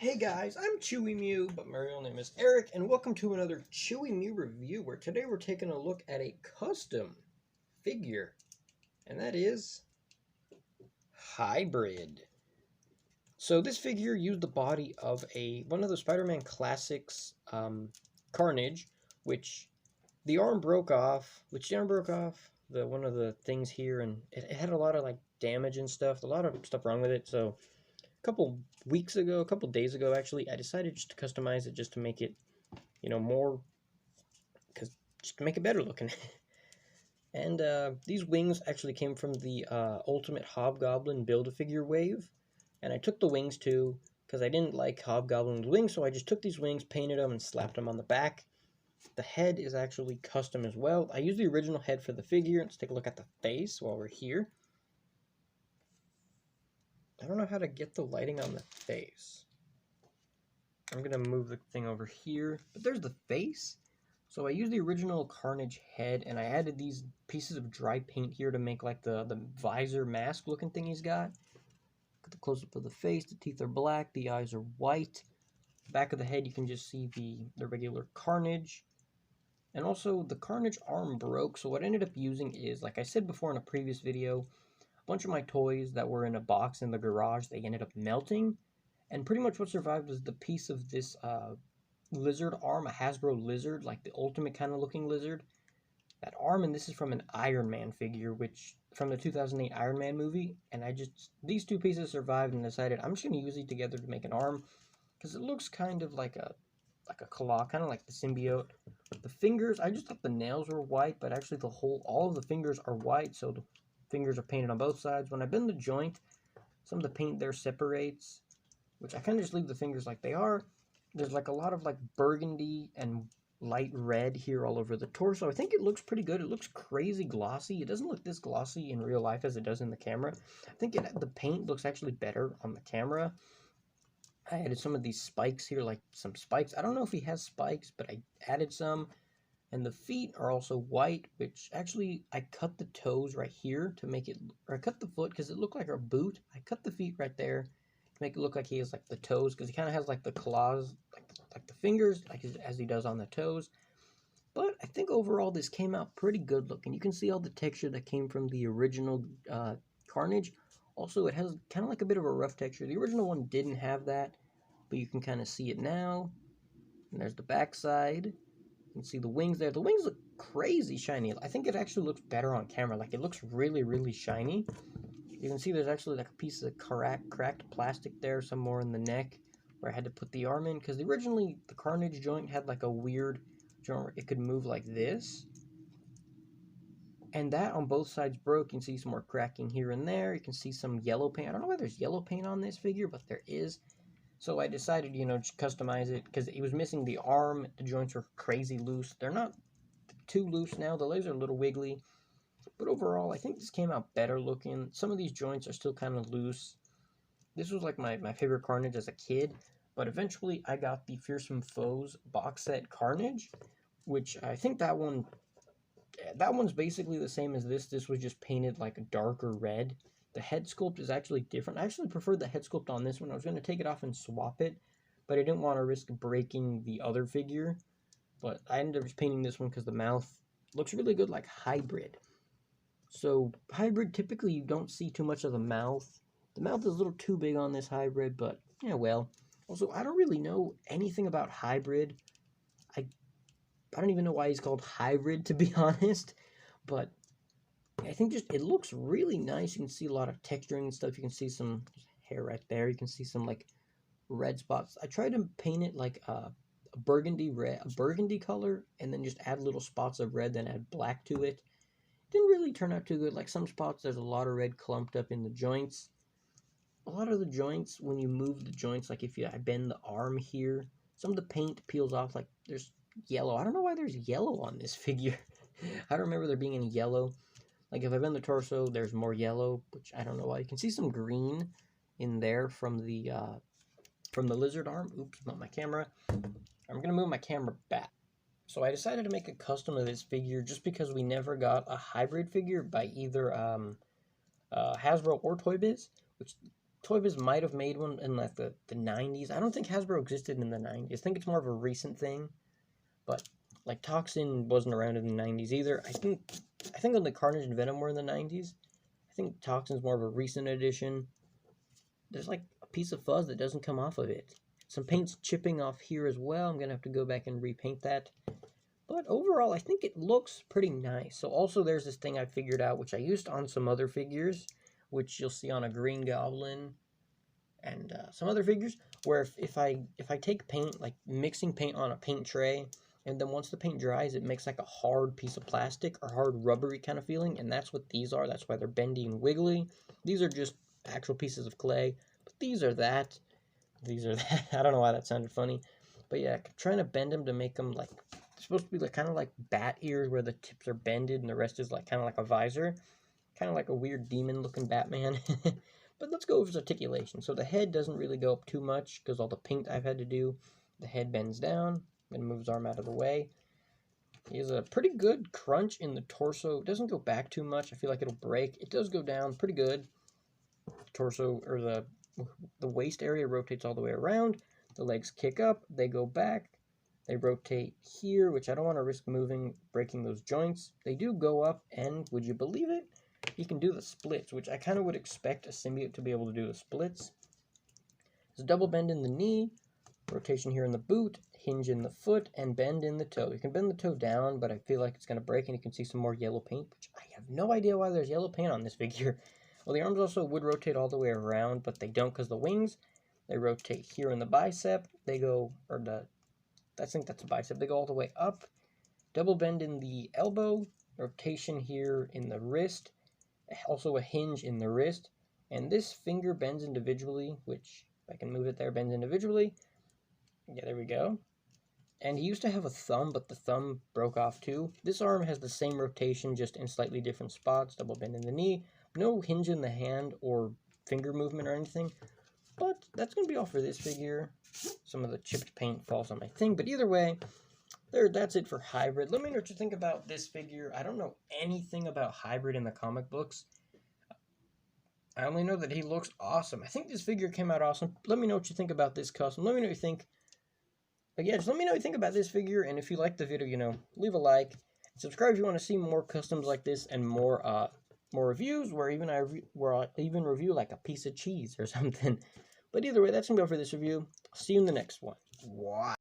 Hey guys, I'm Chewy Mew, but my real name is Eric, and welcome to another Chewy Mew review, where today we're taking a look at a custom figure, and that is Hybrid. So this figure used the body of one of the Spider-Man Classics Carnage, which the arm broke off, one of the things here, and it had a lot of like damage and stuff, a lot of stuff wrong with it, so a couple days ago actually, I decided just to customize it just to make it, more, just to make it better looking. And these wings actually came from the Ultimate Hobgoblin Build-A-Figure wave, and I took the wings too because I didn't like Hobgoblin's wings, so I just took these wings, painted them, and slapped them on the back. The head is actually custom as well. I used the original head for the figure. Let's take a look at the face while we're here. I don't know how to get the lighting on the face. I'm going to move the thing over here, but there's the face. So I used the original Carnage head, and I added these pieces of dry paint here to make like the visor mask looking thing he's got. Got the close-up of the face. The teeth are black, the eyes are white. Back of the head, you can just see the regular Carnage. And also, the Carnage arm broke, so what I ended up using is, like I said before in a previous video, a bunch of my toys that were in a box in the garage, they ended up melting. And pretty much what survived was the piece of this lizard arm, a Hasbro lizard, like the ultimate kind of looking lizard. That arm, and this is from an Iron Man figure, which from the 2008 Iron Man movie. And these two pieces survived, and decided I'm just going to use these together to make an arm, because it looks kind of like a claw, kind of like the symbiote. The fingers, I just thought the nails were white, but actually all of the fingers are white, so the fingers are painted on both sides. When I bend the joint, some of the paint there separates, which I kind of just leave the fingers like they are. There's like a lot of like burgundy and light red here all over the torso. I think it looks pretty good. It looks crazy glossy. It doesn't look this glossy in real life as it does in the camera. I think the paint looks actually better on the camera. I added some of these spikes here, like some spikes. I don't know if he has spikes, but I added some. And the feet are also white, which actually I cut the toes right here to make it, or I cut the foot because it looked like a boot. I cut the feet right there to make it look like he has like the toes, because he kind of has like the claws, like the fingers, like as he does on the toes. But I think overall this came out pretty good looking. You can see all the texture that came from the original Carnage. Also, it has kind of like a bit of a rough texture. The original one didn't have that, but you can kind of see it now. And there's the back side. You can see the wings there. The wings look crazy shiny. I think it actually looks better on camera. Like, it looks really, really shiny. You can see there's actually like a piece of cracked plastic there somewhere in the neck where I had to put the arm in, because originally the Carnage joint had like a weird joint where it could move like this. And that on both sides broke. You can see some more cracking here and there. You can see some yellow paint. I don't know why there's yellow paint on this figure, but there is. So I decided, just customize it, because it was missing the arm. The joints were crazy loose. They're not too loose now. The legs are a little wiggly. But overall, I think this came out better looking. Some of these joints are still kind of loose. This was like my favorite Carnage as a kid. But eventually, I got the Fearsome Foes box set Carnage, which I think that one's basically the same as this. This was just painted like a darker red. The head sculpt is actually different. I actually preferred the head sculpt on this one. I was going to take it off and swap it, but I didn't want to risk breaking the other figure. But I ended up just painting this one because the mouth looks really good, like Hybrid. So Hybrid, typically you don't see too much of the mouth. The mouth is a little too big on this Hybrid, but yeah, well. Also, I don't really know anything about Hybrid. I don't even know why he's called Hybrid, to be honest, but I think just it looks really nice. You can see a lot of texturing and stuff. You can see some hair right there. You can see some like red spots. I tried to paint it like a burgundy color, and then just add little spots of red, then add black to it. Didn't really turn out too good. Like some spots, there's a lot of red clumped up in the joints. A lot of the joints, when you move the joints, like if I bend the arm here, some of the paint peels off. Like there's yellow. I don't know why there's yellow on this figure. I don't remember there being any yellow. Like if I bend the torso, there's more yellow, which I don't know why. You can see some green in there from the lizard arm. Oops, not my camera. I'm gonna move my camera back. So I decided to make a custom of this figure just because we never got a Hybrid figure by either Hasbro or Toybiz, which Toybiz might have made one in like the 90s. I don't think Hasbro existed in the 90s. I think it's more of a recent thing. But like Toxin wasn't around in the 90s either. I think only Carnage and Venom were in the 90s. I think Toxin's more of a recent addition. There's like a piece of fuzz that doesn't come off of it. Some paint's chipping off here as well. I'm going to have to go back and repaint that. But overall, I think it looks pretty nice. So also there's this thing I figured out, which I used on some other figures, which you'll see on a Green Goblin and some other figures, where if I take paint, like mixing paint on a paint tray, and then once the paint dries, it makes like a hard piece of plastic or hard rubbery kind of feeling, and that's what these are. That's why they're bendy and wiggly. These are just actual pieces of clay, but these are that. These are that. I don't know why that sounded funny, but yeah, I'm trying to bend them to make them like, they're supposed to be like kind of like bat ears where the tips are bended and the rest is like kind of like a visor, kind of like a weird demon looking Batman. But let's go over his articulation. So the head doesn't really go up too much because all the paint I've had to do. The head bends down and moves arm out of the way. He has a pretty good crunch in the torso. It doesn't go back too much. I feel like it'll break. It does go down pretty good. Torso, or the waist area rotates all the way around. The legs kick up. They go back. They rotate here, which I don't want to risk moving, breaking those joints. They do go up, and would you believe it? He can do the splits, which I kind of would expect a symbiote to be able to do the splits. There's a double bend in the knee, rotation here in the boot, hinge in the foot, and bend in the toe. You can bend the toe down, but I feel like it's going to break, and you can see some more yellow paint, which I have no idea why there's yellow paint on this figure. Well, the arms also would rotate all the way around, but they don't because the wings, they rotate here in the bicep. They go, I think that's a bicep. They go all the way up. Double bend in the elbow, rotation here in the wrist, also a hinge in the wrist, and this finger bends individually, which, if I can move it there, bends individually. Yeah, there we go. And he used to have a thumb, but the thumb broke off too. This arm has the same rotation, just in slightly different spots. Double bend in the knee. No hinge in the hand or finger movement or anything. But that's going to be all for this figure. Some of the chipped paint falls on my thing, but either way, that's it for Hybrid. Let me know what you think about this figure. I don't know anything about Hybrid in the comic books. I only know that he looks awesome. I think this figure came out awesome. Let me know what you think about this custom. Let me know what you think. But yeah, just let me know what you think about this figure. And if you like the video, leave a like. Subscribe if you want to see more customs like this and more reviews, where I'll even review like a piece of cheese or something. But either way, that's going to go for this review. See you in the next one. Wow.